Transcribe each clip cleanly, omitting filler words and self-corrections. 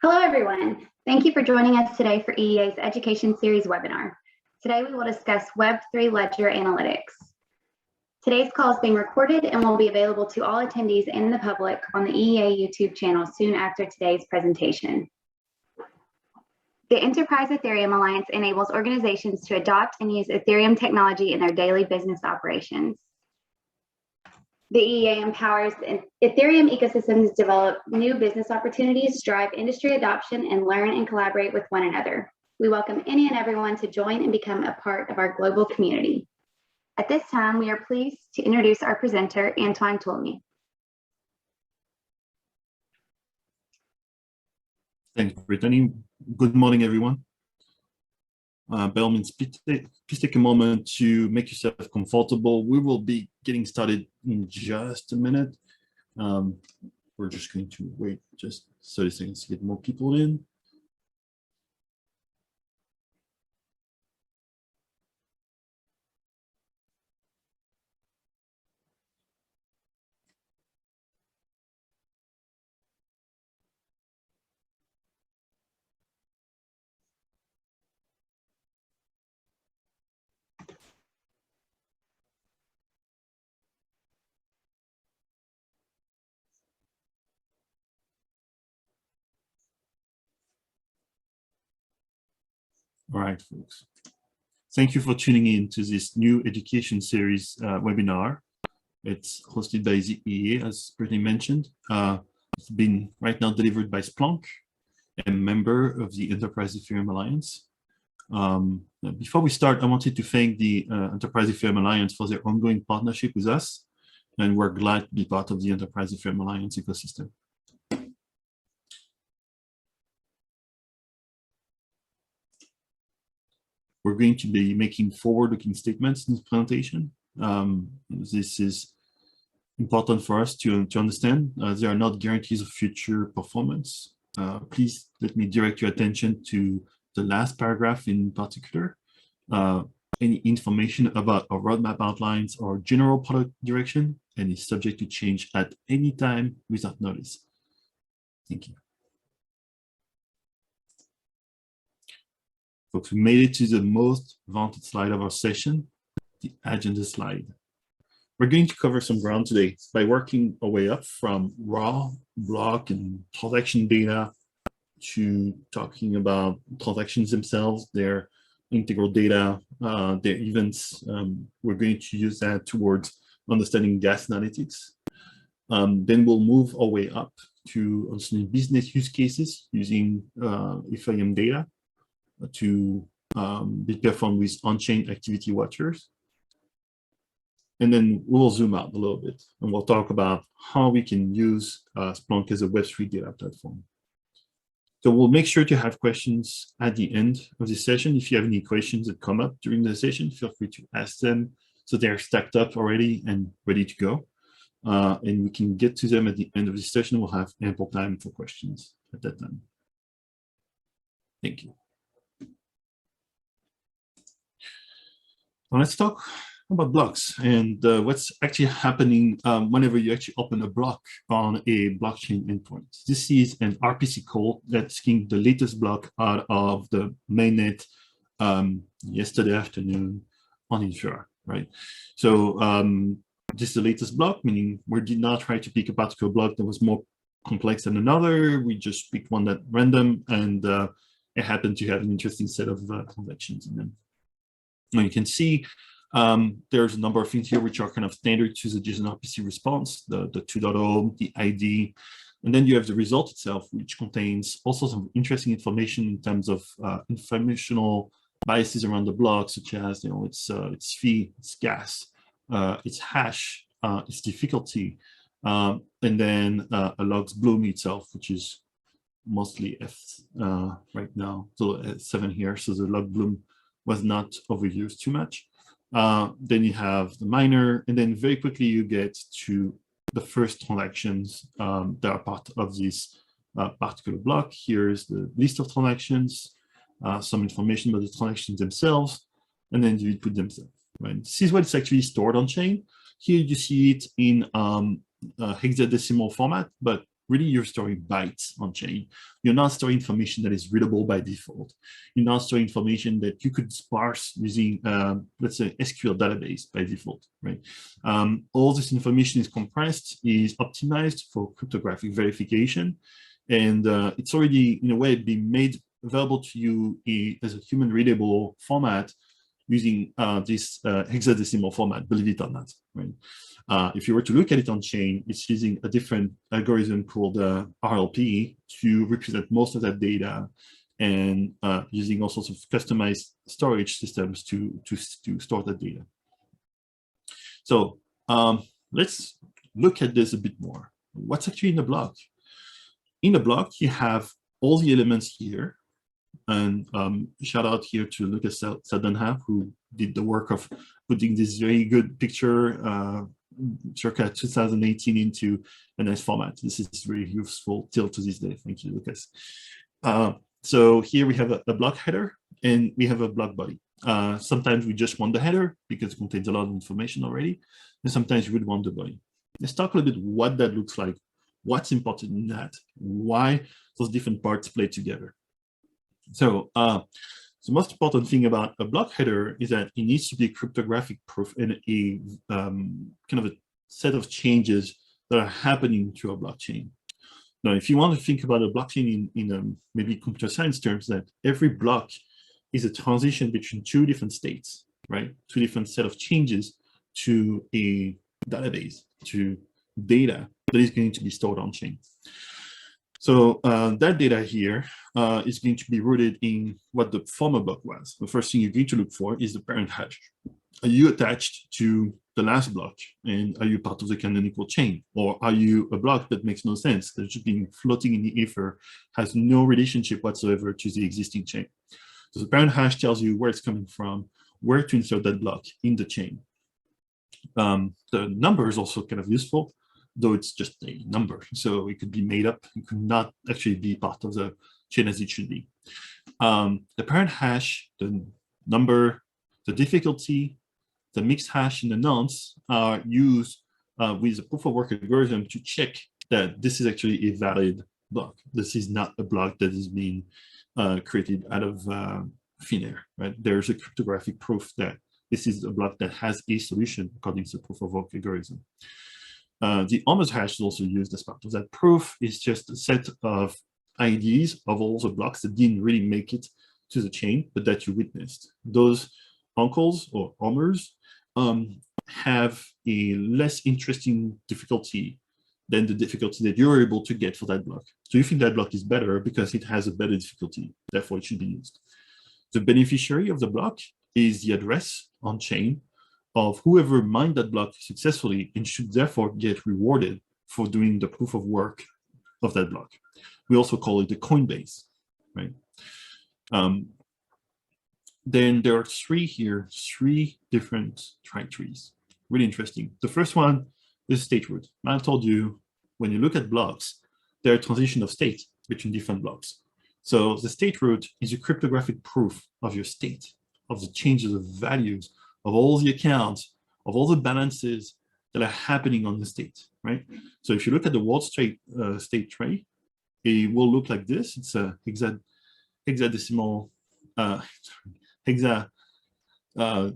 Hello, everyone. Thank you for joining us today for EEA's Education Series webinar. Today, we will discuss Web3 ledger analytics. Today's call is being recorded and will be available to all attendees and the public on the EEA YouTube channel soon after today's presentation. The Enterprise Ethereum Alliance enables organizations to adopt and use Ethereum technology in their daily business operations. The EEA empowers the Ethereum ecosystems to develop new business opportunities, drive industry adoption, and learn and collaborate with one another. We welcome any and everyone to join and become a part of our global community. At this time, we are pleased to introduce our presenter, Antoine Toulmy. Thanks, Brittany. Good morning, everyone. By all means, please take a moment to make yourself comfortable. We will be getting started in just a minute. We're just going to wait just 30 seconds to get more people in. All right, folks. Thank you for tuning in to this new education series webinar. It's hosted by the EEA, as Brittany mentioned. It's been right now delivered by Splunk, a member of the Enterprise Ethereum Alliance. Before we start, I wanted to thank the Enterprise Ethereum Alliance for their ongoing partnership with us, and we're glad to be part of the Enterprise Ethereum Alliance ecosystem. We're going to be making forward-looking statements in this presentation. This is important for us to understand. They are not guarantees of future performance. Please let me direct your attention to the last paragraph in particular. Any information about our roadmap outlines or general product direction and is subject to change at any time without notice. Thank you. Folks, we made it to the most vaunted slide of our session, the agenda slide. We're going to cover some ground today by working our way up from raw block and transaction data to talking about transactions themselves, their integral data, their events. We're going to use that towards understanding gas analytics. Then we'll move our way up to understanding business use cases using Ethereum data to be performed with on-chain activity watchers. And then we'll zoom out a little bit and we'll talk about how we can use Splunk as a Web3 data platform. So we'll make sure to have questions at the end of the session. If you have any questions that come up during the session, feel free to ask them so they're stacked up already and ready to go. And we can get to them at the end of the session. We'll have ample time for questions at that time. Thank you. Now let's talk about blocks and what's actually happening whenever you actually open a block on a blockchain endpoint. This is an RPC call that's getting the latest block out of the mainnet yesterday afternoon on Infura, right? So this is the latest block, meaning we did not try to pick a particular block that was more complex than another. We just picked one that random, and it happened to have an interesting set of transactions in them. Now you can see there's a number of things here which are kind of standard to the JSON RPC response, the 2.0, the ID, and then you have the result itself, which contains also some interesting information in terms of informational biases around the block, such as its fee, its gas, its hash, its difficulty, and then a logs bloom itself, which is mostly F right now, so 7 here, so the log bloom was not overused too much. Then you have the miner, and then very quickly you get to the first transactions that are part of this particular block. Here's the list of transactions, some information about the transactions themselves, and then the input themselves. Right? This is what's actually stored on chain. Here you see it in hexadecimal format, but really you're storing bytes on chain. You're not storing information that is readable by default. You're not storing information that you could sparse using, let's say, SQL database by default, right? All this information is compressed, is optimized for cryptographic verification, and it's already, in a way, been made available to you as a human readable format using this hexadecimal format, believe it or not, right? If you were to look at it on chain, it's using a different algorithm called RLP to represent most of that data, and using all sorts of customized storage systems to store that data. So let's look at this a bit more. What's actually in the block? In the block, you have all the elements here. And shout out here to Lucas Sadenham, who did the work of putting this very good picture circa 2018 into a nice format. This is very useful till to this day. Thank you, Lucas. So here we have a block header and we have a block body. Sometimes we just want the header because it contains a lot of information already. And sometimes you would want the body. Let's talk a little bit what that looks like, what's important in that, why those different parts play together. So the most important thing about a block header is that it needs to be cryptographic proof and a kind of a set of changes that are happening to a blockchain. Now, if you want to think about a blockchain in maybe computer science terms, that every block is a transition between two different states, right? Two different set of changes to a database, to data that is going to be stored on chain. So that data here is going to be rooted in what the former block was. The first thing you're going to look for is the parent hash. Are you attached to the last block? And are you part of the canonical chain? Or are you a block that makes no sense, that's just being floating in the ether, has no relationship whatsoever to the existing chain? So the parent hash tells you where it's coming from, where to insert that block in the chain. The number is also kind of useful, though it's just a number. So it could be made up. It could not actually be part of the chain as it should be. The parent hash, the number, the difficulty, the mixed hash, and the nonce are used with the proof of work algorithm to check that this is actually a valid block. This is not a block that is being created out of thin air, right? There's a cryptographic proof that this is a block that has a solution according to the proof of work algorithm. The almost hash is also used as part of that proof. It's just a set of IDs of all the blocks that didn't really make it to the chain, but that you witnessed. Those uncles or omers have a less interesting difficulty than the difficulty that you're able to get for that block. So you think that block is better because it has a better difficulty, therefore it should be used. The beneficiary of the block is the address on chain of whoever mined that block successfully and should therefore get rewarded for doing the proof of work of that block. We also call it the Coinbase, right? Then there are three different tri trees. Really interesting. The first one is state root. I told you, when you look at blocks, there are transition of state between different blocks. So the state root is a cryptographic proof of your state, of the changes of values, of all the accounts, of all the balances that are happening on the state, right? So if you look at the world state tray, it will look like this. It's a hexadecimal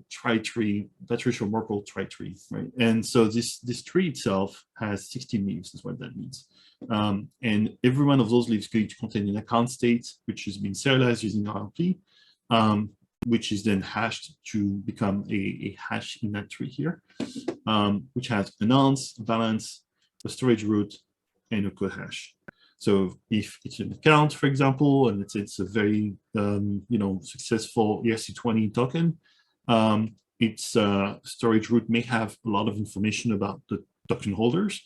tri-tree, Patricia Merkle tri-tree, right? And so this tree itself has 16 leaves, is what that means. And every one of those leaves is going to contain an account state, which has been serialized using RLP, which is then hashed to become a hash in that tree here, which has a nonce, balance, a storage root, and a code hash. So if it's an account, for example, and it's a very successful ERC20 token, its storage root may have a lot of information about the token holders,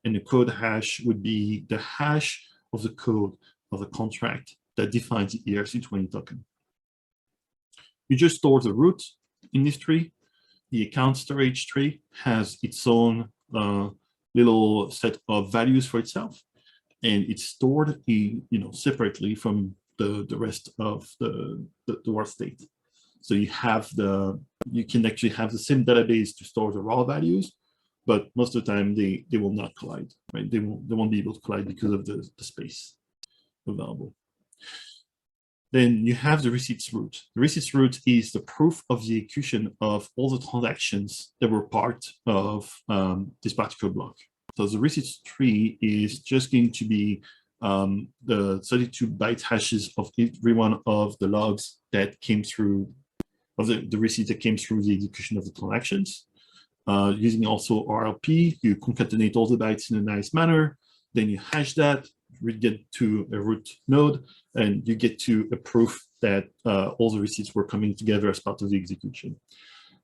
and the code hash would be the hash of the code of the contract that defines the ERC20 token. You just store the root in this tree. The account storage tree has its own little set of values for itself, and it's stored separately from the rest of the world state. So you can actually have the same database to store the raw values, but most of the time they will not collide, right? They won't be able to collide because of the space available. Then you have the receipts root. The receipts root is the proof of the execution of all the transactions that were part of this particular block. So the receipts tree is just going to be the 32 byte hashes of every one of the logs that came through, of the receipts that came through the execution of the transactions. Using also RLP, you concatenate all the bytes in a nice manner, then you hash that, we get to a root node, and you get to a proof that all the receipts were coming together as part of the execution.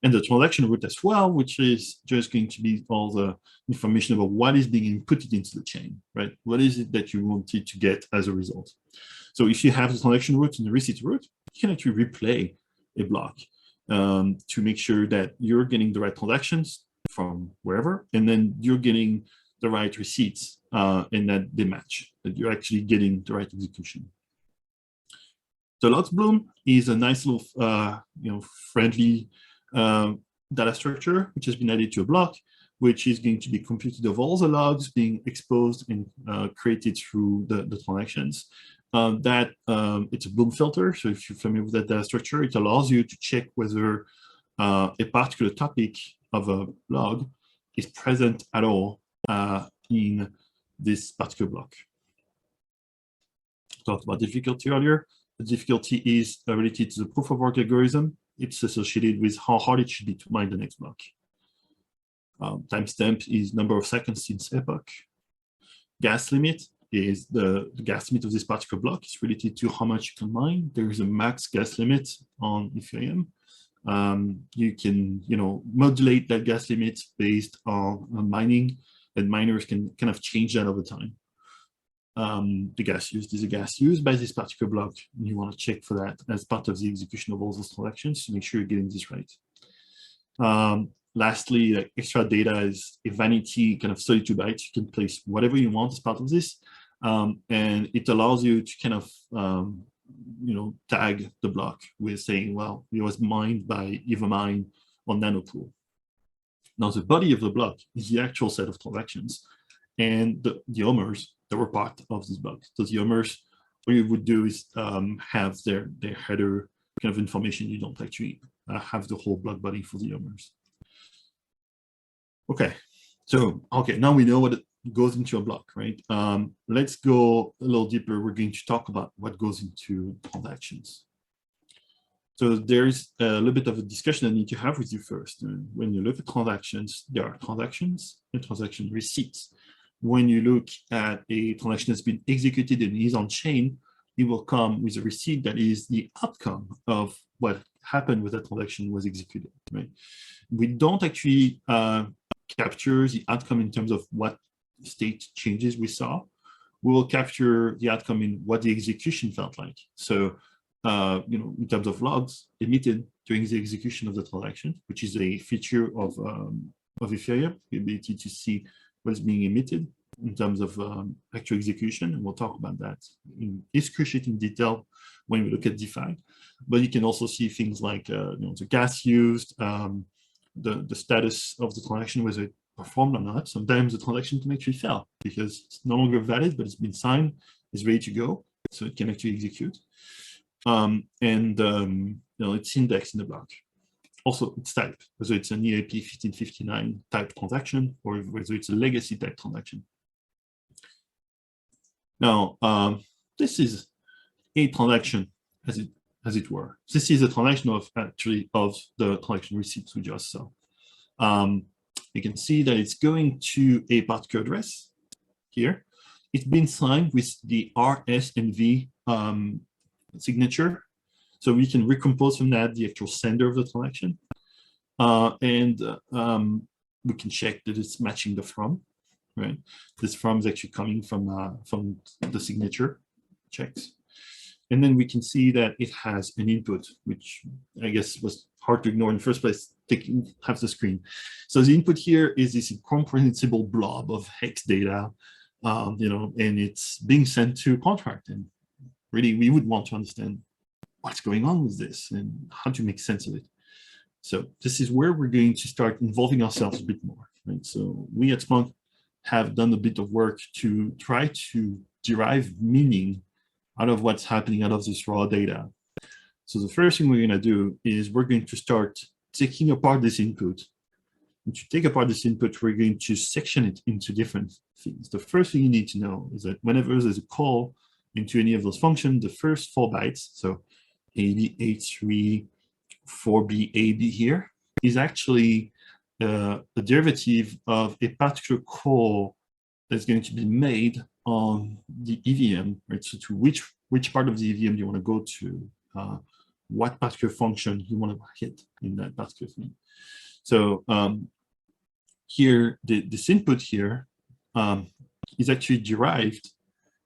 And the transaction root as well, which is just going to be all the information about what is being inputted into the chain, right? What is it that you wanted to get as a result? So if you have the transaction root and the receipt root, you can actually replay a block to make sure that you're getting the right transactions from wherever, and then you're getting the right receipts and that they match, that you're actually getting the right execution. The logs bloom is a nice little, friendly data structure, which has been added to a block, which is going to be computed of all the logs being exposed and created through the transactions. It's a bloom filter. So if you're familiar with that data structure, it allows you to check whether a particular topic of a log is present at all in this particular block. Talked about difficulty earlier. The difficulty is related to the proof of work algorithm. It's associated with how hard it should be to mine the next block. Timestamp is number of seconds since epoch. Gas limit is the gas limit of this particular block. It's related to how much you can mine. There is a max gas limit on Ethereum. You can, modulate that gas limit based on mining, and miners can kind of change that over time. The gas used is a gas used by this particular block. You want to check for that as part of the execution of all those transactions to make sure you're getting this right. Lastly, like extra data is a vanity kind of 32 bytes. You can place whatever you want as part of this. And it allows you to kind of, tag the block with saying, well, it was mined by Evermine on Nanopool. Now, the body of the block is the actual set of transactions and the omers that were part of this block. So the omers, what you would do is have their header kind of information. You don't actually have the whole block body for the omers. Okay, so, now we know what goes into a block, right? Let's go a little deeper. We're going to talk about what goes into transactions. So there's a little bit of a discussion I need to have with you first. When you look at transactions, there are transactions and transaction receipts. When you look at a transaction that's been executed and is on chain, it will come with a receipt that is the outcome of what happened with that transaction was executed, right? We don't actually capture the outcome in terms of what state changes we saw. We will capture the outcome in what the execution felt like. So, in terms of logs emitted during the execution of the transaction, which is a feature of Ethereum, the ability to see what is being emitted in terms of actual execution, and we'll talk about that in excruciating detail when we look at DeFi. But you can also see things like the gas used, the status of the transaction, whether it performed or not. Sometimes the transaction can actually fail because it's no longer valid, but it's been signed, it's ready to go, so it can actually execute. It's indexed in the block. Also, its type, whether it's an EAP 1559 type transaction or whether it's a legacy type transaction. Now, this is a transaction, as it were. This is a transaction of the transaction receipts we just saw. You can see that it's going to a particular address here. It's been signed with the RS and V signature. So we can recompose from that the actual sender of the transaction. We can check that it's matching the from, right? This from is actually coming from the signature checks. And then we can see that it has an input, which I guess was hard to ignore in the first place, taking half the screen. So the input here is this incomprehensible blob of hex data, and it's being sent to contract. And really, we would want to understand what's going on with this and how to make sense of it. So this is where we're going to start involving ourselves a bit more. right? So we at Splunk have done a bit of work to try to derive meaning out of what's happening out of this raw data. So the first thing we're going to do is we're going to start taking apart this input. And to take apart this input, we're going to section it into different things. The first thing you need to know is that whenever there's a call into any of those functions, the first 4 bytes, so AB, A3, 4B, AB here, is actually a derivative of a particular call that's going to be made on the EVM, right? So to which part of the EVM do you want to go to, what particular function you want to hit in that particular thing. So here, this input here is actually derived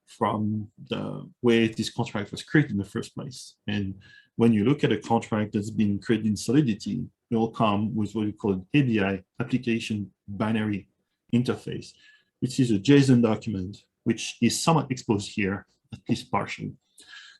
from the way this contract was created in the first place. And when you look at a contract that's been created in Solidity, it will come with what we call an ABI, Application Binary Interface, which is a JSON document, which is somewhat exposed here, at least partially.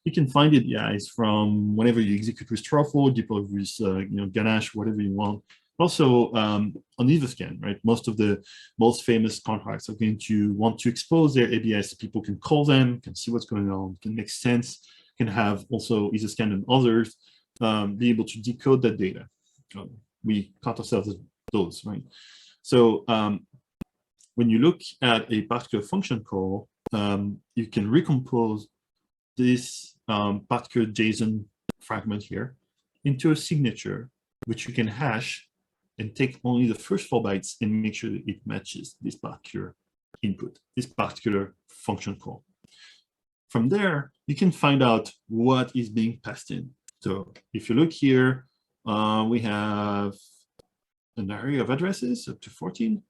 You can find ABIs from whenever you execute with truffle, deploy with Ganache, whatever you want. Also on Everscan, right? Most of the most famous contracts are going to want to expose their ABIs so people can call them, can see what's going on, can make sense, can have also Everscan and others be able to decode that data. We count ourselves as those, right? So when you look at a particular function call, you can recompose this particular JSON fragment here into a signature, which you can hash and take only the first 4 bytes and make sure that it matches this particular input, this particular function call. From there, you can find out what is being passed in. So if you look here, we have an array of addresses up to 14.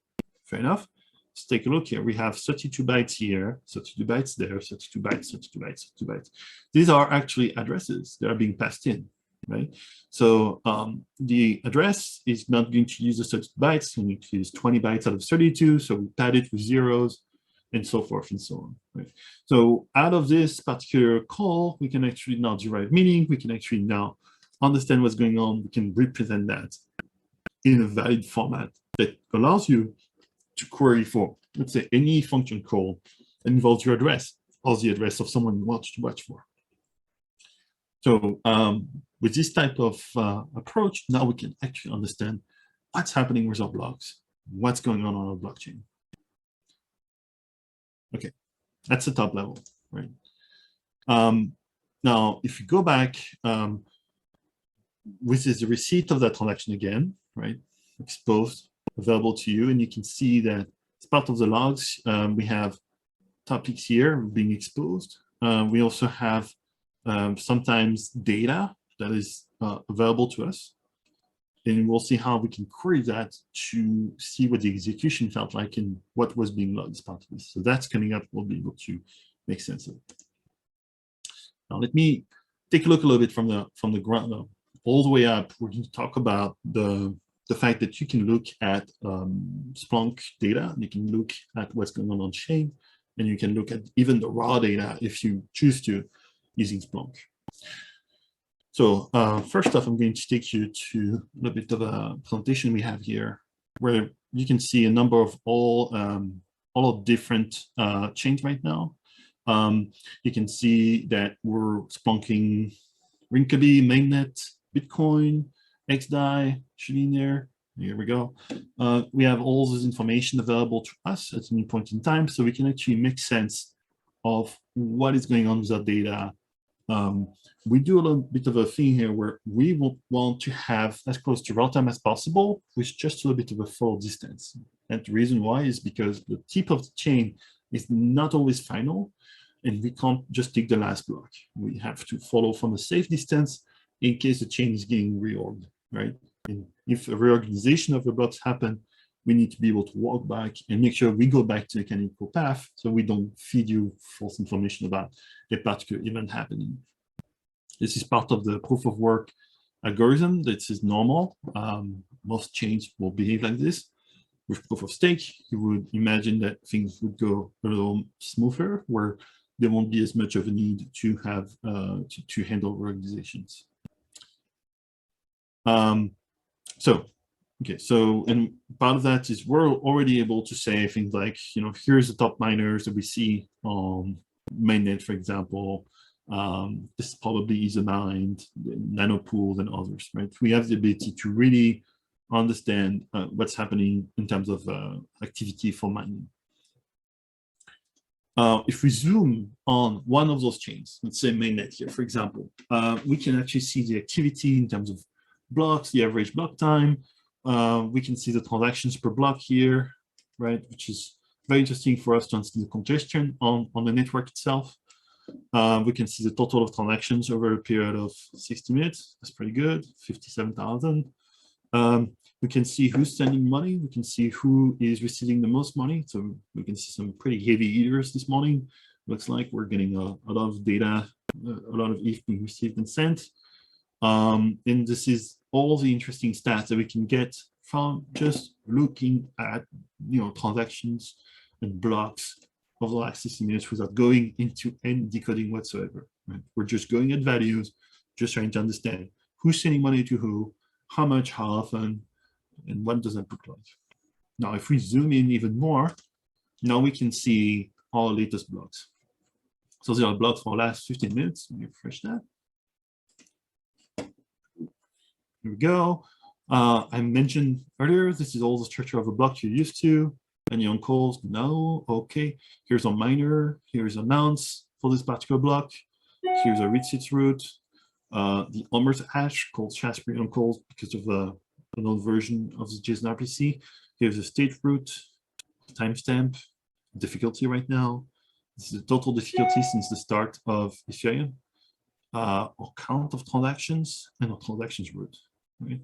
Fair enough. Let's take a look here. We have 32 bytes here, 32 bytes there, 32 bytes, 32 bytes, 32 bytes. These are actually addresses that are being passed in, right? So the address is not going to use the 32 bytes. We need to use 20 bytes out of 32. So we pad it with zeros and so forth and so on, right? So out of this particular call, we can actually now derive meaning. We can actually now understand what's going on. We can represent that in a valid format that allows you to query for, let's say, any function call that involves your address or the address of someone you want to watch for. So with this type of approach, now we can actually understand what's happening with our blocks, what's going on our blockchain. Okay, that's the top level, right? Now, if you go back, which is the receipt of that transaction again, right? Exposed, available to you, and you can see that as part of the logs, we have topics here being exposed. We also have sometimes data that is available to us, and we'll see how we can query that to see what the execution felt like and what was being logged as part of this. So that's coming up. We'll be able to make sense of it. Now let me take a look a little bit from the ground up, all the way up. We're going to talk about the fact that you can look at Splunk data, you can look at what's going on chain, and you can look at even the raw data if you choose to using Splunk. So first off, I'm going to take you to a little bit of a presentation we have here, where you can see a number of all different chains right now. You can see that we're Splunking Rinkeby, mainnet, Bitcoin, XDAI, there. Here we go. We have all this information available to us at any point in time, so we can actually make sense of what is going on with our data. We do a little bit of a thing here where we want to have as close to real time as possible with just a little bit of a fall distance. And the reason why is because the tip of the chain is not always final, and we can't just take the last block. We have to follow from a safe distance in case the chain is getting reorged, right? And if a reorganization of the blocks happen, we need to be able to walk back and make sure we go back to the canonical path so we don't feed you false information about a particular event happening. This is part of the proof of work algorithm. This is normal. Most chains will behave like this. With proof of stake, you would imagine that things would go a little smoother, where there won't be as much of a need to have to handle organizations. So Okay, so, and part of that is we're already able to say things like, here's the top miners that we see on mainnet, for example. This probably is a mined, nanopool and others, right? We have the ability to really understand what's happening in terms of activity for mining. If we zoom on one of those chains, let's say mainnet here, for example, we can actually see the activity in terms of blocks, the average block time. We can see the transactions per block here, right, which is very interesting for us to understand the congestion on the network itself. We can see the total of transactions over a period of 60 minutes. That's pretty good, 57,000. We can see who's sending money. We can see who is receiving the most money. So we can see some pretty heavy eaters this morning. Looks like we're getting a lot of data, a lot of ETH being received and sent. And this is all the interesting stats that we can get from just looking at transactions and blocks of the last 60 minutes without going into any decoding whatsoever. Right? We're just going at values, just trying to understand who's sending money to who, how much, how often, and what does that look like. Now, if we zoom in even more, now we can see our latest blocks. So there are blocks for the last 15 minutes. Let me refresh that. Here we go. I mentioned earlier, this is all the structure of a block you're used to. Any on calls? No. Okay. Here's a miner. Here's amounts for this particular block. Here's a receipts route. The Omers hash called Shaspri on calls because of an old version of the JSON RPC. Here's a state route, timestamp, difficulty right now. This is the total difficulty since the start of Ethereum. Our count of transactions and our transactions route. Right?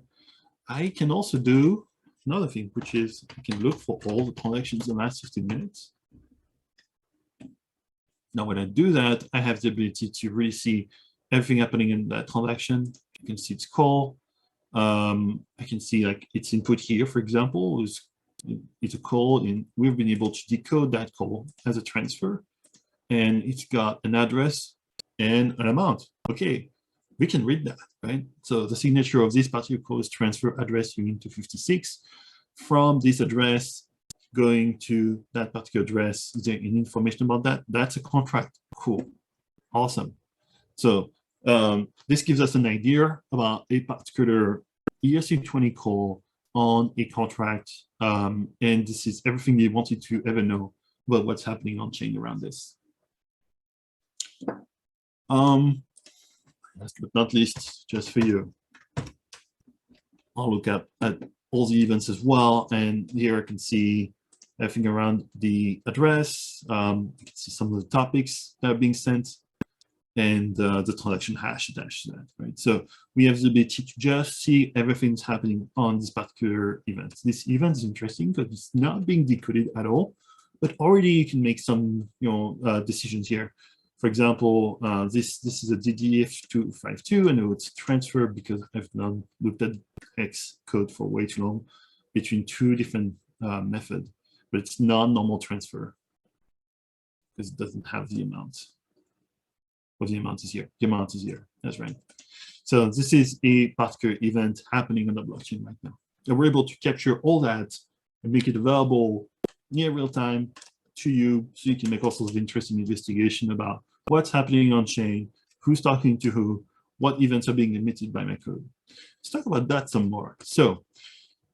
I can also do another thing, which is I can look for all the transactions in the last 15 minutes. Now, when I do that, I have the ability to really see everything happening in that transaction. You can see its call. I can see like its input here, for example, it's a call, and we've been able to decode that call as a transfer. And it's got an address and an amount. Okay, we can read that, right? So the signature of this particular call is transfer address union to 56. From this address going to that particular address, is there any information about that? That's a contract. Cool. Awesome. So this gives us an idea about a particular ERC20 call on a contract. And this is everything you wanted to ever know about what's happening on chain around this. Last but not least, just for you, I'll look at all the events as well. And here I can see everything around the address. You can see some of the topics that are being sent and the transaction hash attached to that, right? So we have the ability to just see everything that's happening on this particular event. This event is interesting because it's not being decoded at all, but already you can make some decisions here. For example, this is a DDF252, and it's transferred because I've now looked at X code for way too long between two different methods, but it's not normal transfer because it doesn't have the amount. Well, the amount is here. The amount is here. That's right. So this is a particular event happening on the blockchain right now. And we're able to capture all that and make it available near real time to you, so you can make all sorts of interesting investigation about what's happening on chain, who's talking to who, what events are being emitted by my code. Let's talk about that some more. So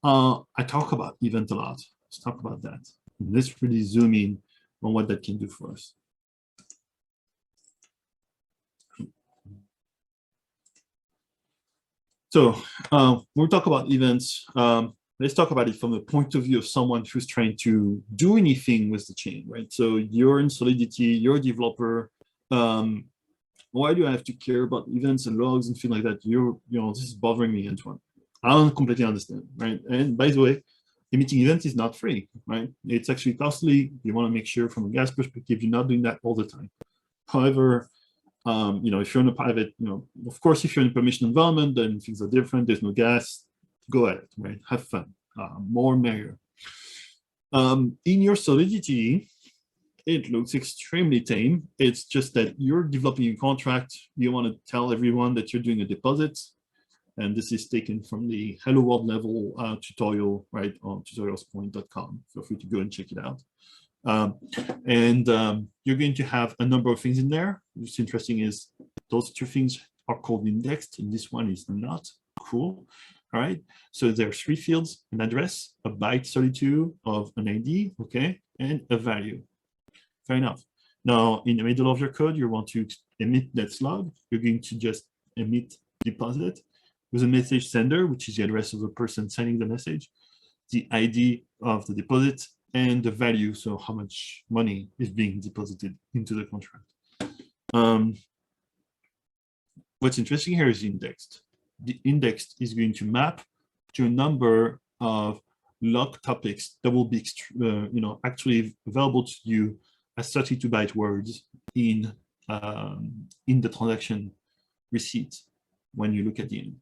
I talk about event a lot. Let's talk about that. And let's really zoom in on what that can do for us. So we'll talk about events. Let's talk about it from the point of view of someone who's trying to do anything with the chain, right? So you're in Solidity, you're a developer. Why do I have to care about events and logs and things like that? This is bothering me, Antoine. I don't completely understand, right? And by the way, emitting events is not free, right? It's actually costly. You want to make sure from a gas perspective, you're not doing that all the time. However, if you're in a private, of course, if you're in a permission environment, then things are different. There's no gas. Go ahead, right? Have fun. More merrier. In your Solidity, it looks extremely tame. It's just that you're developing a contract. You want to tell everyone that you're doing a deposit. And this is taken from the Hello World level tutorial, right, on tutorialspoint.com. Feel free to go and check it out. You're going to have a number of things in there. What's interesting is those two things are called indexed, and this one is not. Cool. All right. So there are three fields: an address, a byte 32 of an ID, okay, and a value. Fair enough. Now, in the middle of your code, you want to emit that slug. You're going to just emit deposit with a message sender, which is the address of the person sending the message, the ID of the deposit, and the value, so how much money is being deposited into the contract. What's interesting here is indexed. The indexed is going to map to a number of log topics that will be actually available to you as 32-byte words in the transaction receipt when you look at the end.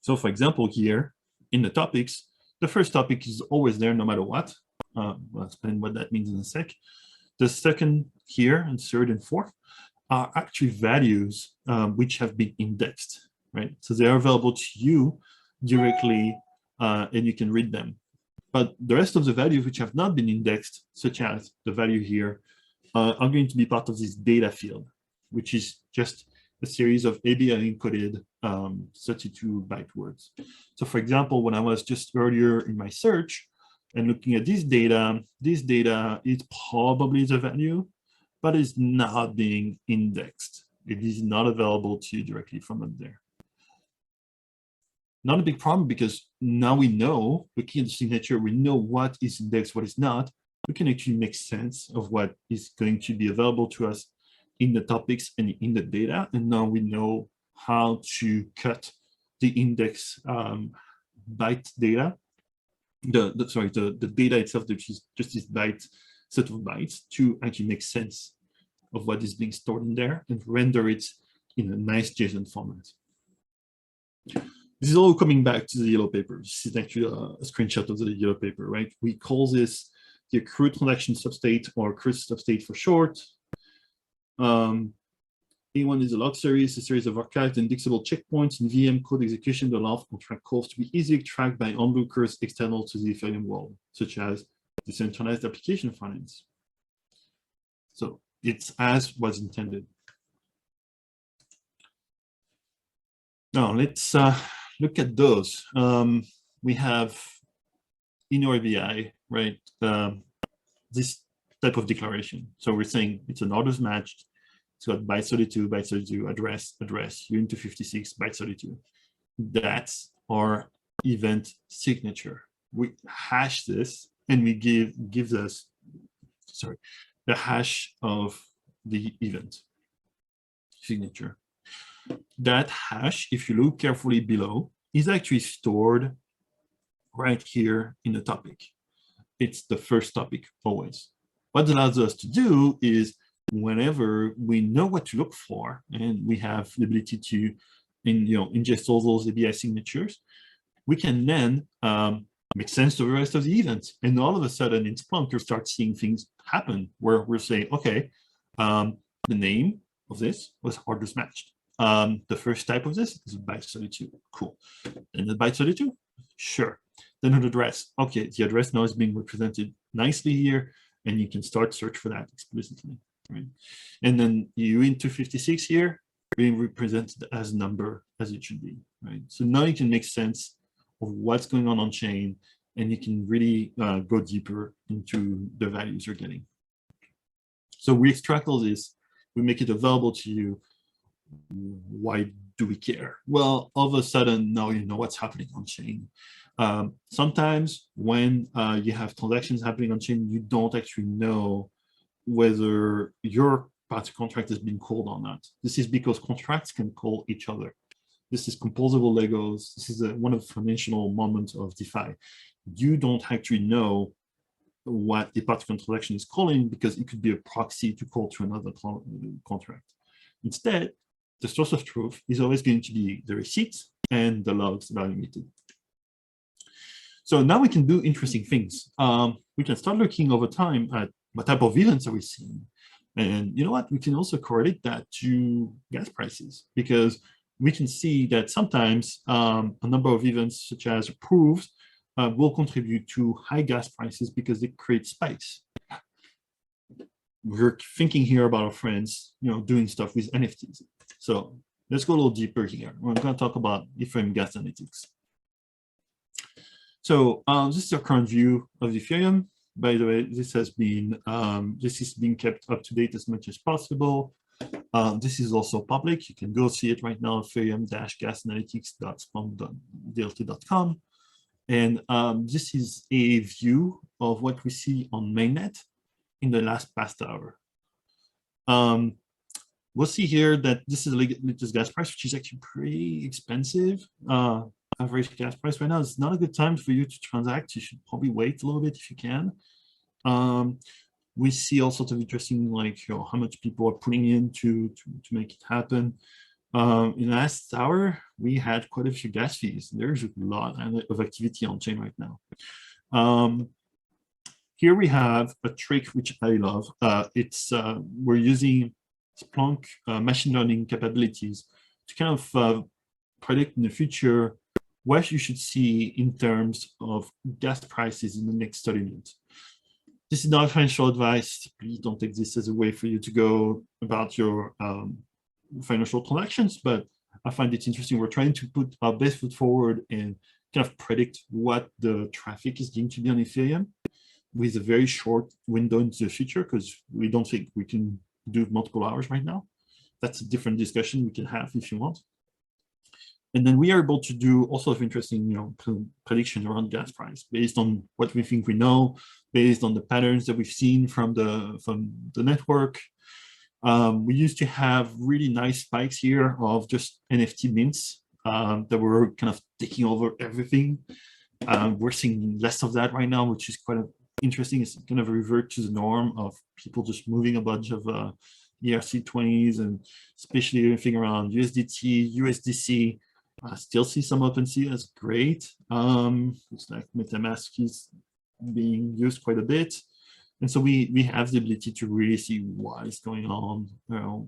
So for example, here in the topics, the first topic is always there no matter what. I'll explain what that means in a sec. The second here and third and fourth are actually values which have been indexed, right? So they are available to you directly and you can read them. But the rest of the values which have not been indexed, such as the value here, are going to be part of this data field, which is just a series of eea-encoded 32-byte words. So for example, when I was just earlier in my search and looking at this data is probably the value, but it's not being indexed. It is not available to you directly from up there. Not a big problem, because now we know, looking at the signature, we know what is indexed, what is not. We can actually make sense of what is going to be available to us in the topics and in the data. And now we know how to cut the index byte data, the data itself, which is just this set of bytes, to actually make sense of what is being stored in there and render it in a nice JSON format. This is all coming back to the yellow paper. This is actually a screenshot of the yellow paper, right? We call this the accrued transaction substate, or accrued substate for short. A1 is a log series, a series of archived indexable checkpoints in VM code execution that allow contract calls to be easily tracked by onlookers external to the Ethereum world, such as decentralized application finance. So it's as was intended. Now let's look at those. We have in our API, right, this type of declaration. So we're saying it's an orders matched. It's got byte 32, address, unit 256, byte 32. That's our event signature. We hash this, and we gives us, sorry, the hash of the event signature. That hash, if you look carefully below, is actually stored right here in the topic. It's the first topic always. What it allows us to do is, whenever we know what to look for, and we have the ability to ingest all those API signatures, we can then make sense of the rest of the events. And all of a sudden in Splunk, you'll start seeing things happen where we're saying, okay, the name of this was orders matched. The first type of this is byte 32. Cool. And the byte 32? Sure. Then an address. Okay, the address now is being represented nicely here, and you can start search for that explicitly. Right? And then unit 256 here being represented as number as it should be. Right? So now you can make sense of what's going on chain, and you can really go deeper into the values you're getting. So we extract all this, we make it available to you. Why do we care? Well, all of a sudden now you know what's happening on chain. Sometimes when you have transactions happening on chain, you don't actually know whether your party contract has been called or not. This is because contracts can call each other. This is composable Legos. This is one of the foundational moments of DeFi. You don't actually know what a particular transaction is calling, because it could be a proxy to call to another contract. Instead, the source of truth is always going to be the receipts and the logs that are emitted. So now we can do interesting things. We can start looking over time at what type of events are we seeing. And you know what? We can also correlate that to gas prices, because we can see that sometimes a number of events, such as proofs, will contribute to high gas prices because they create spikes. We're thinking here about our friends, doing stuff with NFTs. So let's go a little deeper here. We're going to talk about Ethereum gas analytics. So this is our current view of Ethereum. By the way, this has been this is being kept up to date as much as possible. This is also public. You can go see it right now, ethereum-gasanalytics.com. And this is a view of what we see on mainnet in the past hour. We'll see here that this is the latest gas price, which is actually pretty expensive. Average gas price right now is not a good time for you to transact. You should probably wait a little bit if you can. We see all sorts of interesting, like how much people are putting in to make it happen. In the last hour, we had quite a few gas fees. There's a lot of activity on chain right now. Here we have a trick which I love. We're using Splunk machine learning capabilities to kind of predict in the future what you should see in terms of gas prices in the next 30 minutes. This is not financial advice. Please don't take this as a way for you to go about your financial transactions, but I find it interesting. We're trying to put our best foot forward and kind of predict what the traffic is going to be on Ethereum with a very short window into the future, because we don't think we can do multiple hours right now. That's a different discussion we can have if you want. And then we are able to do all sorts of interesting, prediction around gas price based on what we think we know, based on the patterns that we've seen from the network. We used to have really nice spikes here of just NFT mints that were kind of taking over everything. We're seeing less of that right now, which is quite interesting. It's kind of a revert to the norm of people just moving a bunch of ERC20s, and especially everything around USDT, USDC. I still see some OpenSea. That's great. Looks like MetaMask is being used quite a bit. And so we have the ability to really see what is going on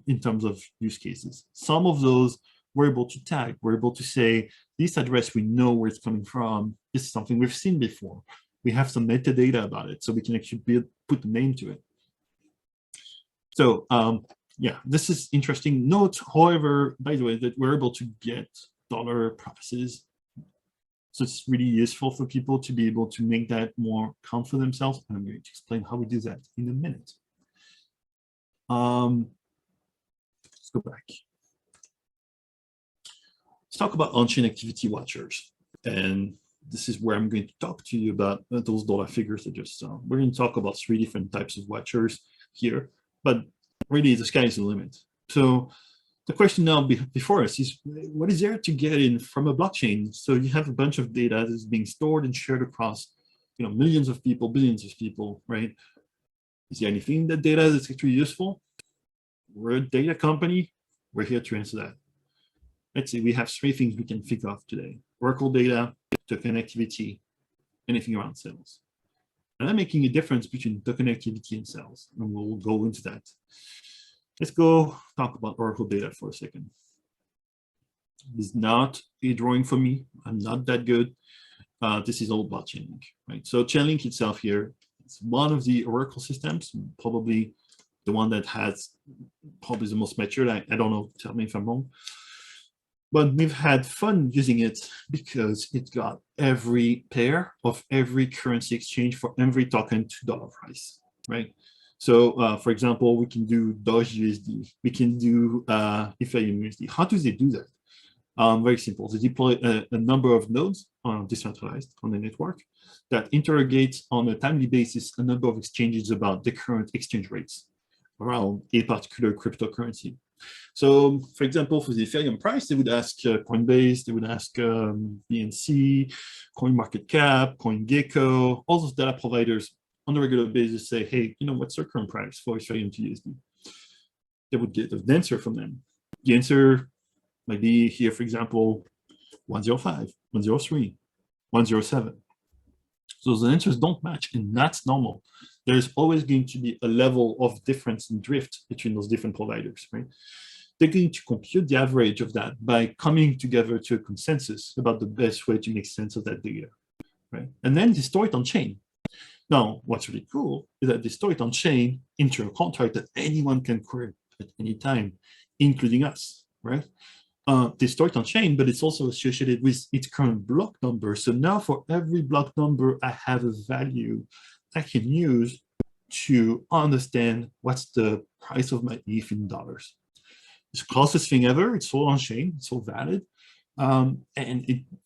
in terms of use cases. Some of those we're able to tag. We're able to say, this address, we know where it's coming from. This is something we've seen before. We have some metadata about it, so we can actually put a name to it. So yeah, this is interesting. Note, however, by the way, that we're able to get dollar prices. So it's really useful for people to be able to make that more count for themselves. And I'm going to explain how we do that in a minute. Let's go back. Let's talk about on-chain activity watchers. And this is where I'm going to talk to you about those dollar figures I just saw. We're going to talk about 3 different types of watchers here, but really the sky is the limit. So the question now before us is, what is there to get in from a blockchain? So you have a bunch of data that is being stored and shared across, millions of people, billions of people, right? Is there anything in that data that's actually useful? We're a data company. We're here to answer that. Let's see, we have 3 things we can think of today: Oracle data, token activity, anything around sales. And I'm making a difference between token activity and sales, and we'll go into that. Let's go talk about Oracle data for a second. It's not a drawing for me. I'm not that good. This is all about Chainlink, right? So Chainlink itself here, it's one of the Oracle systems, probably the one that has probably the most matured. I don't know, tell me if I'm wrong. But we've had fun using it because it got every pair of every currency exchange for every token to dollar price, right? So, for example, we can do Doge USD. We can do Ethereum USD. How do they do that? Very simple. They deploy a number of nodes decentralized on the network that interrogate on a timely basis a number of exchanges about the current exchange rates around a particular cryptocurrency. So, for example, for the Ethereum price, they would ask Coinbase, they would ask BNC, CoinMarketCap, CoinGecko, all those data providers on a regular basis say, hey, what's your current price for Ethereum to USD? They would get an answer from them. The answer might be here, for example, 105, 103, 107. So the answers don't match, and that's normal. There's always going to be a level of difference and drift between those different providers, right? they're going to compute the average of that by coming together to a consensus about the best way to make sense of that data, right? And then they store it on chain. Now, what's really cool is that they store it on chain into a contract that anyone can query at any time, including us, right? They store it on chain, but it's also associated with its current block number. So now for every block number, I have a value I can use to understand what's the price of my ETH in dollars. It's the closest thing ever. It's all on chain. It's all valid. And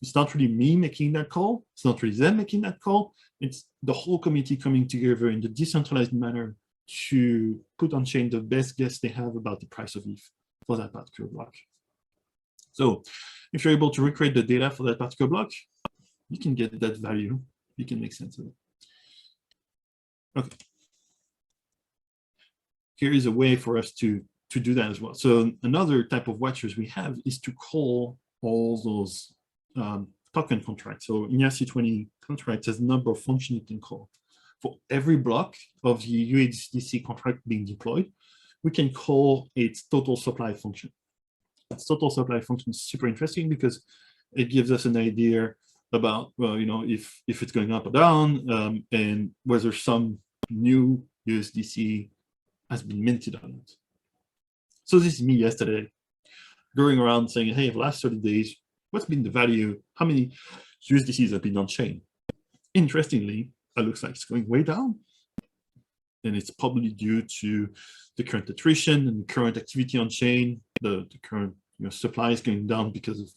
it's not really me making that call. It's not really them making that call. It's the whole community coming together in the decentralized manner to put on chain the best guess they have about the price of ETH for that particular block. So if you're able to recreate the data for that particular block, you can get that value. You can make sense of it. Okay. Here is a way for us to do that as well. So another type of watchers we have is to call all those token contracts. So eea-eth contract has a number of functions you can call. For every block of the USDC contract being deployed, we can call its total supply function. Its total supply function is super interesting because it gives us an idea about, well, you know, if it's going up or down, and whether some new USDC has been minted on it. So this is me yesterday going around saying, hey, for the last 30 days, what's been the value? How many USDCs have been on chain? Interestingly, it looks like it's going way down. And it's probably due to the current attrition and current activity on chain. The current supply is going down because of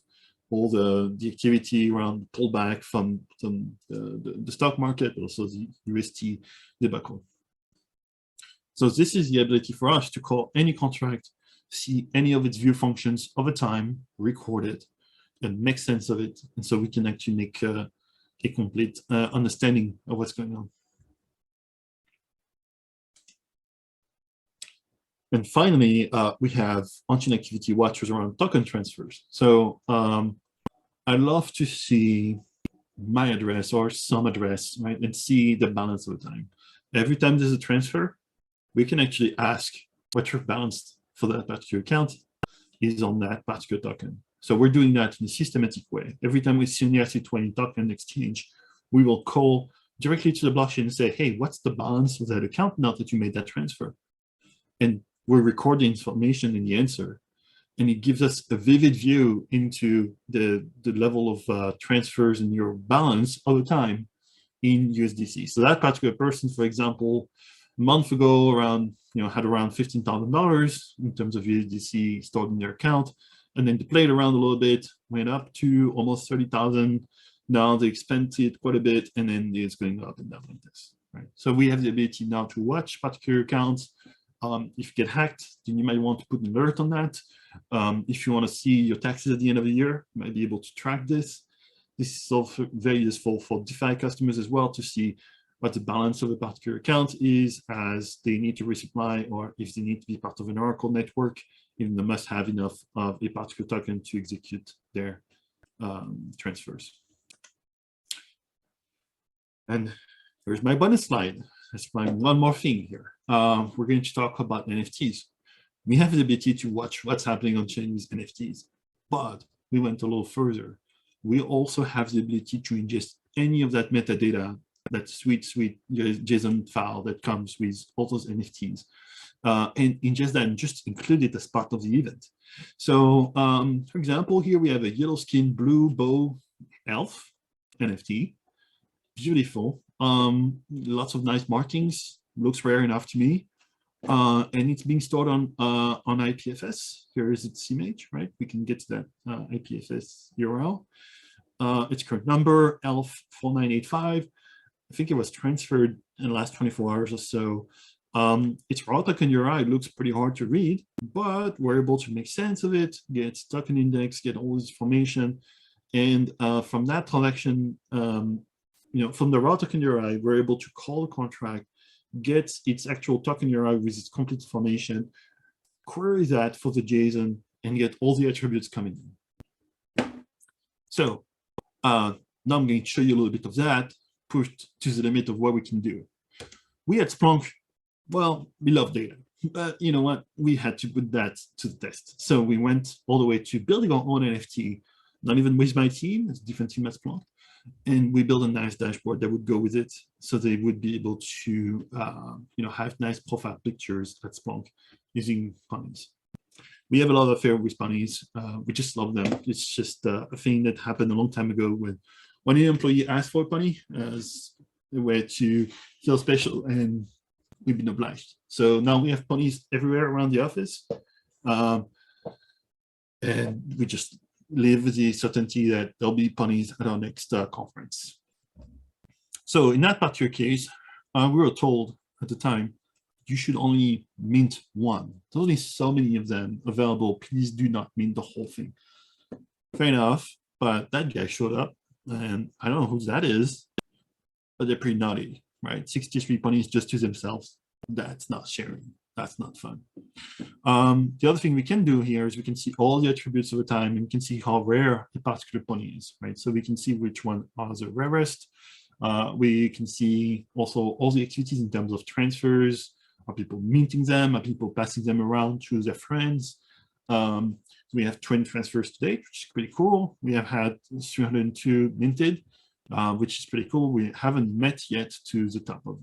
all the activity around pullback from the stock market, also the UST debacle. So this is the ability for us to call any contract, see any of its view functions over time, record it, and make sense of it. And so we can actually make a complete understanding of what's going on. And finally, we have on-chain activity watchers around token transfers. So I love to see my address or some address, right, and see the balance of the time. Every time there's a transfer, we can actually ask what your balance for that particular account is on that particular token. So we're doing that in a systematic way. Every time we see an ERC20 token exchange, we will call directly to the blockchain and say, hey, what's the balance of that account now that you made that transfer? And we're recording information in the answer. And it gives us a vivid view into the level of transfers in your balance over time in USDC. So that particular person, for example, a month ago, had around $15,000 in terms of USDC stored in their account, and then they played around a little bit, went up to almost 30,000. Now they expanded quite a bit, and then it's going up and down like this, right? So we have the ability now to watch particular accounts. If you get hacked, then you might want to put an alert on that. If you want to see your taxes at the end of the year, you might be able to track this. This is also very useful for DeFi customers as well to see what the balance of a particular account is as they need to resupply, or if they need to be part of an Oracle network, even they must have enough of a particular token to execute their transfers. And here's my bonus slide. Let's find one more thing here. We're going to talk about NFTs. We have the ability to watch what's happening on chain with NFTs, but we went a little further. We also have the ability to ingest any of that metadata, that sweet JSON file that comes with all those NFTs, and ingest that and just include it as part of the event. So, for example, here we have a yellow skin, blue bow elf NFT. Beautiful. Lots of nice markings. Looks rare enough to me. And it's being stored on IPFS. Here is its image, right? We can get to that IPFS URL. Its current number, ELF4985. I think it was transferred in the last 24 hours or so. Its raw token URI looks pretty hard to read, but we're able to make sense of it, get token index, get all this information. And from that transaction, from the raw token URI, we're able to call the contract, get its actual token URI with its complete information, query that for the JSON, and get all the attributes coming in. So now I'm going to show you a little bit of that, pushed to the limit of what we can do. We at Splunk, well, we love data. But you know what? We had to put that to the test. So we went all the way to building our own NFT, not even with my team, it's a different team at Splunk. And we built a nice dashboard that would go with it, so they would be able to have nice profile pictures at Splunk using bunnies. We have a lot of affair with bunnies. We just love them. It's just a thing that happened a long time ago when one employee asked for a bunny as a way to feel special, and we've been obliged. So now we have bunnies everywhere around the office. And we just live with the certainty that there'll be bunnies at our next conference. So in that particular case, we were told at the time, you should only mint one. There's only so many of them available. Please do not mint the whole thing. Fair enough, but that guy showed up, and I don't know who that is, but they're pretty naughty, right? 63 bunnies just to themselves. That's not sharing. That's not fun. The other thing we can do here is we can see all the attributes over time, and we can see how rare a particular bunny is, right? So we can see which one are the rarest. We can see also all the activities in terms of transfers. Are people minting them? Are people passing them around to their friends? We have 20 transfers to date, which is pretty cool. We have had 302 minted, which is pretty cool. We haven't met yet to the top of,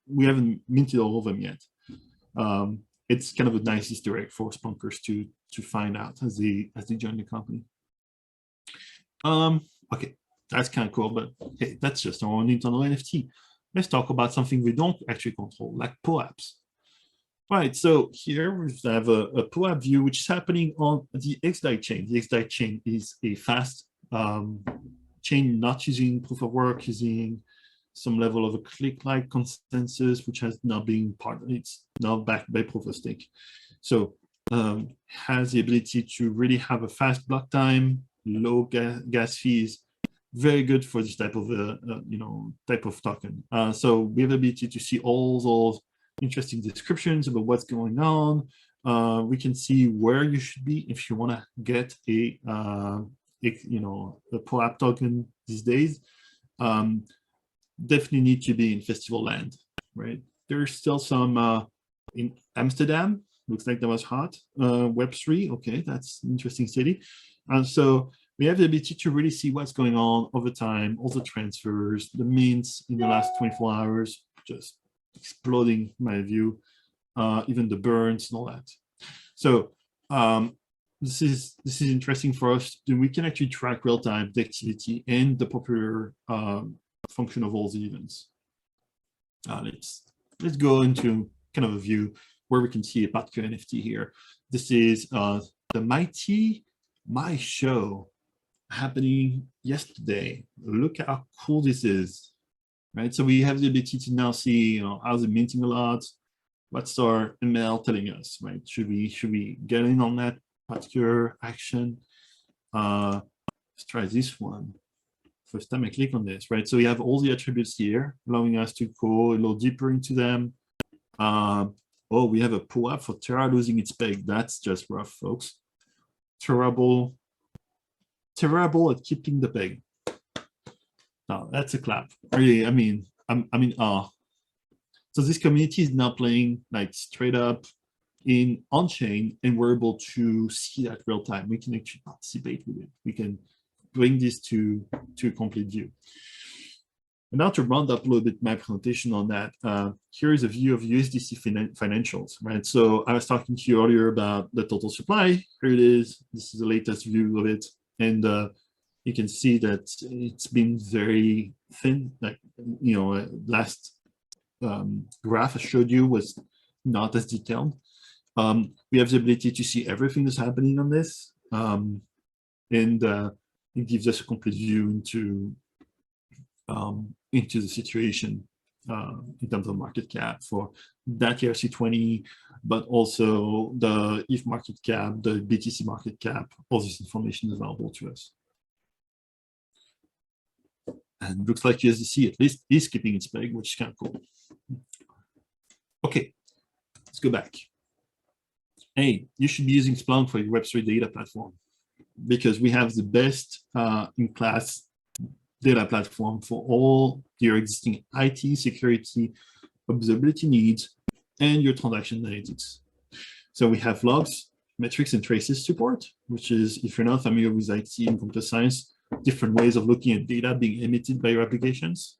we haven't minted all of them yet. It's kind of a nice Easter egg for Splunkers to find out as they join the company. Okay, that's kind of cool, but hey, that's just our own internal NFT. Let's talk about something we don't actually control, like POAPs. Right, so here we have a POAP view, which is happening on the XDAI chain. The XDAI chain is a fast chain not using proof of work, using some level of a click-like consensus, which has now been part of it. It's now backed by proof of stake. So has the ability to really have a fast block time, low gas fees, very good for this type of type of token. So we have the ability to see all those interesting descriptions about what's going on. We can see where you should be if you want to get a POAP token these days. Definitely need to be in festival land, right? There's still some in Amsterdam. Looks like that was hot. Web3, okay, that's an interesting city. So we have the ability to really see what's going on over time, all the transfers, the mints in the last 24 hours, just exploding, in my view, even the burns and all that. So this is interesting for us. We can actually track real time the activity and the popular function of all the events. Let's go into kind of a view where we can see a particular NFT here. This is the My Show happening yesterday. Look how cool this is, right? So we have the ability to now see, how's it minting a lot? What's our ML telling us, right? Should we get in on that particular action? Let's try this one. First time I click on this, right? So we have all the attributes here, allowing us to go a little deeper into them. Oh, we have a POAP for Terra losing its peg. That's just rough, folks. Terrible at keeping the peg. No, that's a clap. Really, I mean, so this community is now playing like straight up in on-chain, and we're able to see that real time. We can actually participate with it. We can bring this to a complete view. And now to round up a little bit my presentation on that, here is a view of USDC financials, right? So I was talking to you earlier about the total supply. Here it is. This is the latest view of it. And you can see that it's been very thin. Like, last graph I showed you was not as detailed. We have the ability to see everything that's happening on this. And it gives us a complete view into the situation in terms of market cap for that ERC20, but also the ETH market cap, the BTC market cap. All this information is available to us. And looks like USDC at least is keeping its peg, which is kind of cool. Okay, let's go back. Hey, you should be using Splunk for your Web3 data platform, because we have the best in-class data platform for all your existing IT, security, observability needs and your transaction analytics. So we have logs, metrics, and traces support, which is, if you're not familiar with IT and computer science, different ways of looking at data being emitted by your applications.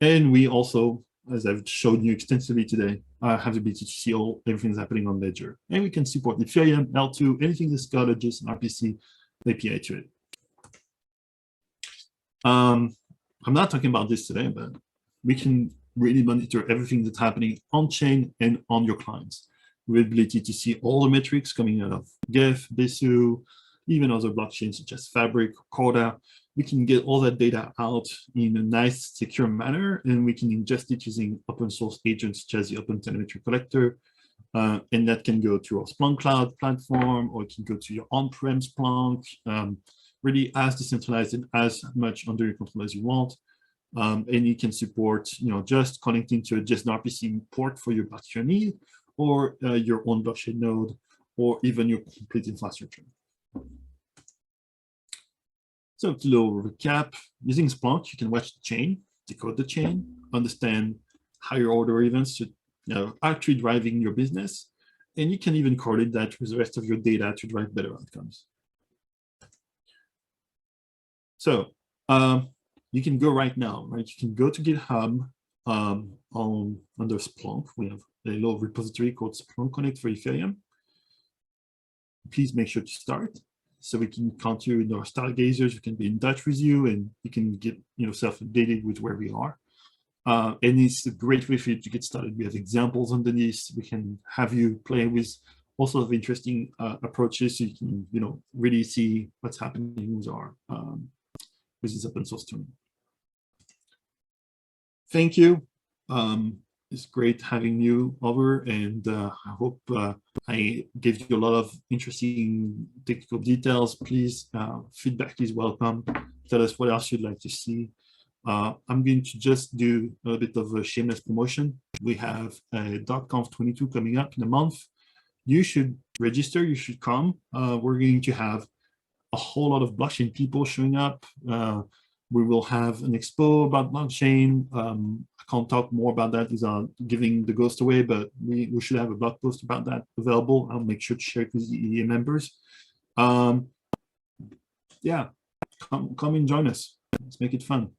And we also, as I've shown you extensively today, have the ability to see everything that's happening on Ledger. And we can support Ethereum, L2, anything that's got a JSON RPC API to it. I'm not talking about this today, but we can really monitor everything that's happening on-chain and on your clients, with the ability to see all the metrics coming out of Geth, Besu, even other blockchains such as Fabric, Corda. We can get all that data out in a nice, secure manner, and we can ingest it using open source agents such as the Open Telemetry Collector. And that can go to our Splunk Cloud platform, or it can go to your on-prem Splunk, really as decentralized and as much under your control as you want. And you can support, just connecting to a JSON RPC port for your blockchain need, or your own blockchain node, or even your complete infrastructure. So to little recap, using Splunk, you can watch the chain, decode the chain, understand higher order events are actually driving your business, and you can even correlate that with the rest of your data to drive better outcomes. So you can go right now, right? You can go to GitHub under Splunk. We have a little repository called Splunk Connect for Ethereum. Please make sure to start, so we can count you in our stargazers. We can be in touch with you, and you can get self-updated with where we are. And it's a great way for you to get started. We have examples underneath. We can have you play with all sorts of interesting approaches, so you can really see what's happening with our with this open source tool. Thank you. It's great having you over, and I hope I gave you a lot of interesting technical details. Please, feedback is welcome. Tell us what else you'd like to see. I'm going to just do a bit of a shameless promotion. We have a .conf 22 coming up in a month. You should register, you should come. We're going to have a whole lot of blockchain people showing up. We will have an expo about blockchain. I can't talk more about that without giving the ghost away, but we should have a blog post about that available. I'll make sure to share it with the EEA members. Yeah, come and join us. Let's make it fun.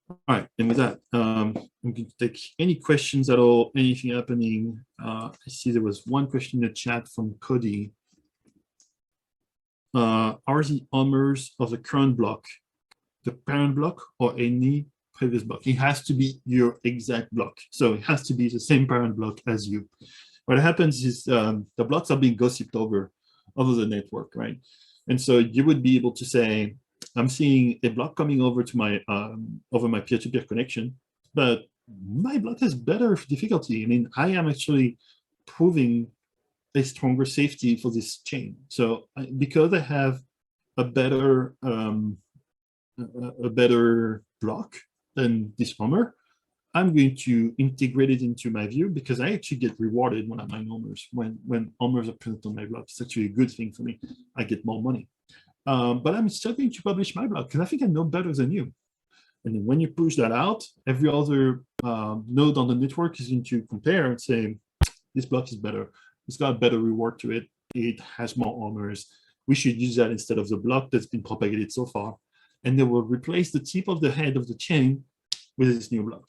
All right, and with that, I'm going to take any questions at all, anything happening. I see there was one question in the chat from Cody. Are the owners of the current block the parent block or any previous block? It has to be your exact block. So it has to be the same parent block as you. What happens is the blocks are being gossiped over the network, right? And so you would be able to say, I'm seeing a block coming over to my over my peer-to-peer connection, but my block has better difficulty. I mean, I am actually proving a stronger safety for this chain. So because I have a better block than this owner, I'm going to integrate it into my view, because I actually get rewarded when I'm buying owners. When owners are present on my block, it's actually a good thing for me. I get more money. But I'm still going to publish my block because I think I know better than you. And then when you push that out, every other node on the network is going to compare and say, this block is better. It's got a better reward to it. It has more owners. We should use that instead of the block that's been propagated so far. And they will replace the tip of the head of the chain with this new block.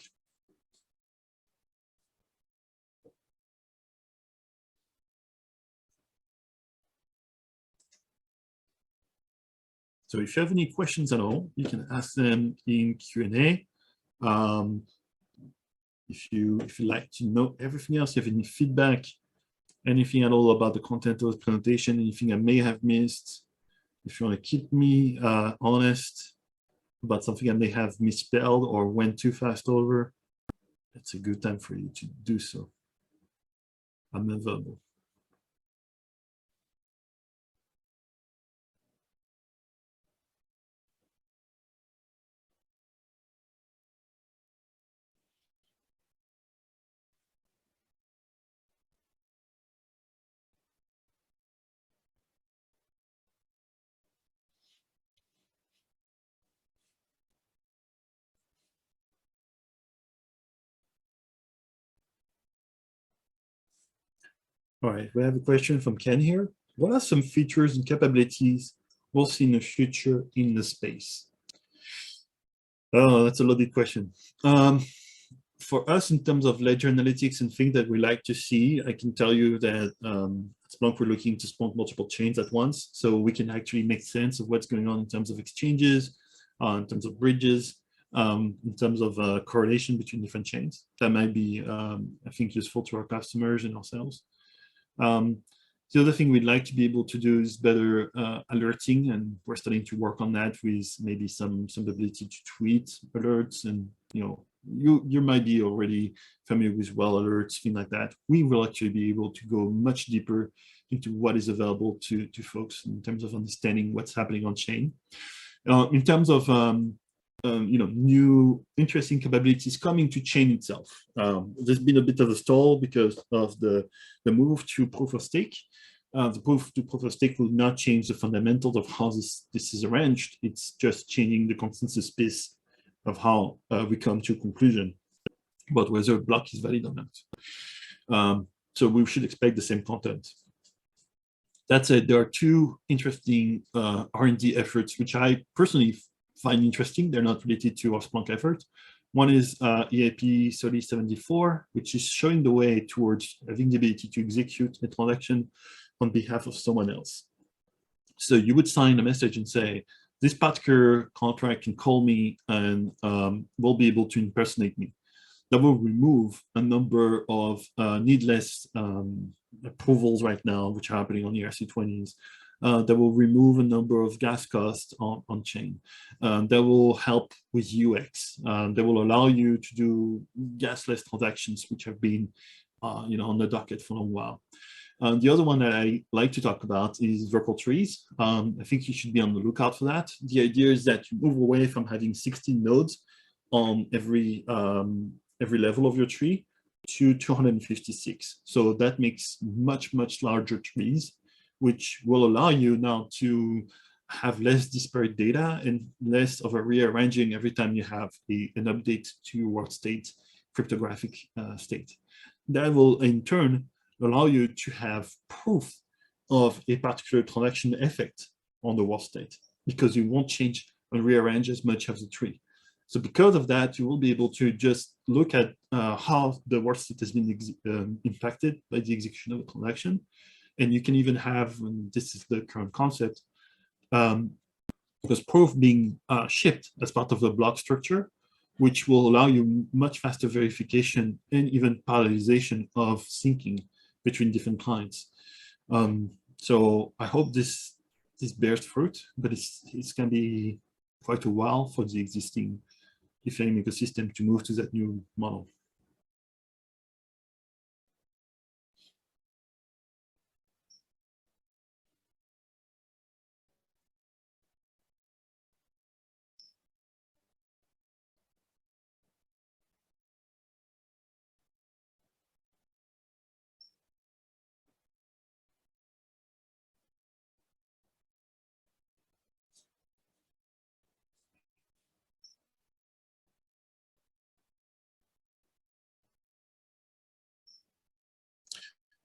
So if you have any questions at all, you can ask them in Q&A. If you like to know everything else, you have any feedback, anything at all about the content of the presentation, anything I may have missed, if you want to keep me honest about something I may have misspelled or went too fast over, it's a good time for you to do so. I'm available. All right, we have a question from Ken here. What are some features and capabilities we'll see in the future in the space? Oh, that's a loaded question. For us, in terms of ledger analytics and things that we like to see, I can tell you that at Splunk, we're looking to Splunk multiple chains at once, so we can actually make sense of what's going on in terms of exchanges, in terms of bridges, in terms of correlation between different chains. That might be, I think, useful to our customers and ourselves. The other thing we'd like to be able to do is better alerting, and we're starting to work on that with maybe some ability to tweet alerts, and you might be already familiar with well alerts, things like that. We will actually be able to go much deeper into what is available to folks in terms of understanding what's happening on chain. In terms of new interesting capabilities coming to chain itself. There's been a bit of a stall because of the move to proof of stake. The proof to proof of stake will not change the fundamentals of how this is arranged. It's just changing the consensus piece of how we come to a conclusion about whether a block is valid or not. So we should expect the same content. That said, there are two interesting R&D efforts, which I personally find interesting. They're not related to our Splunk effort. One is EAP 3074, which is showing the way towards having the ability to execute a transaction on behalf of someone else. So you would sign a message and say, this particular contract can call me and will be able to impersonate me. That will remove a number of needless approvals right now, which are happening on the ERC20s. That will remove a number of gas costs on chain. That will help with UX. That will allow you to do gasless transactions, which have been on the docket for a while. The other one that I like to talk about is virtual trees. I think you should be on the lookout for that. The idea is that you move away from having 16 nodes on every level of your tree to 256. So that makes much, much larger trees, which will allow you now to have less disparate data and less of a rearranging every time you have an update to your world state, cryptographic state. That will, in turn, allow you to have proof of a particular transaction effect on the world state, because you won't change and rearrange as much as the tree. So because of that, you will be able to just look at how the world state has been impacted by the execution of a transaction. And you can even have, and this is the current concept, because proof being shipped as part of the block structure, which will allow you much faster verification and even parallelization of syncing between different clients. So I hope this bears fruit, but it's going to be quite a while for the existing Ethereum ecosystem to move to that new model.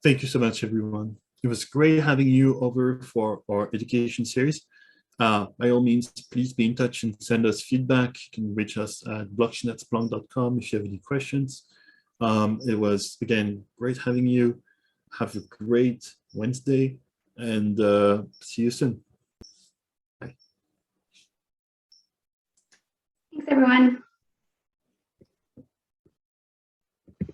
Thank you so much, everyone. It was great having you over for our education series. By all means, please be in touch and send us feedback. You can reach us at blockchain@splunk.com if you have any questions. It was, again, great having you. Have a great Wednesday, and see you soon. Bye. Thanks, everyone.